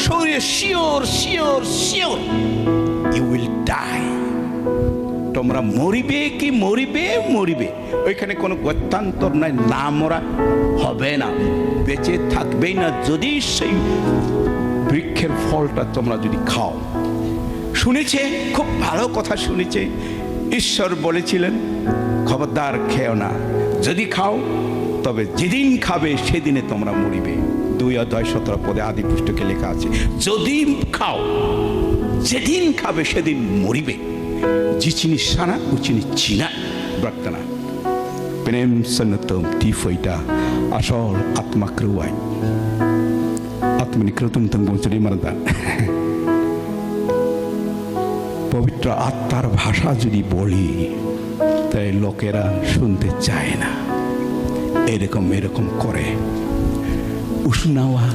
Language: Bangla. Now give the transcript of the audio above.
শরীরে sure sure sure you will die. তোমরা মরিবে কি মরিবে মরিবে, ওইখানে কোনো গত্যান্তর নাই, না মরা হবে না, বেঁচে থাকবেই না যদি সেই বৃক্ষের ফলটা তোমরা যদি খাও। শুনেছে, খুব ভালো কথা শুনেছে। ঈশ্বর বলেছিলেন খবরদার খেও না, যদি খাও তবে যেদিন খাবে সেদিনে তোমরা মরিবে। 2:17 আদি পুস্তকে লেখা আছে, যদি খাও যেদিন খাবে সেদিন মরিবে। জিচিনি সানা উচিনি চিনা ব্রাক্তনা প্রেম সন্নতম টিফইটা আসল আত্মাক্রুয়াই আত্মনিক্রতম তঙ্গমচরি মারদা। পবিত্র আত্মার ভাষা যদি বলি তাই লোকেরা শুনতে চায় না, এরকম এরকম করে উষ্ণাওয়া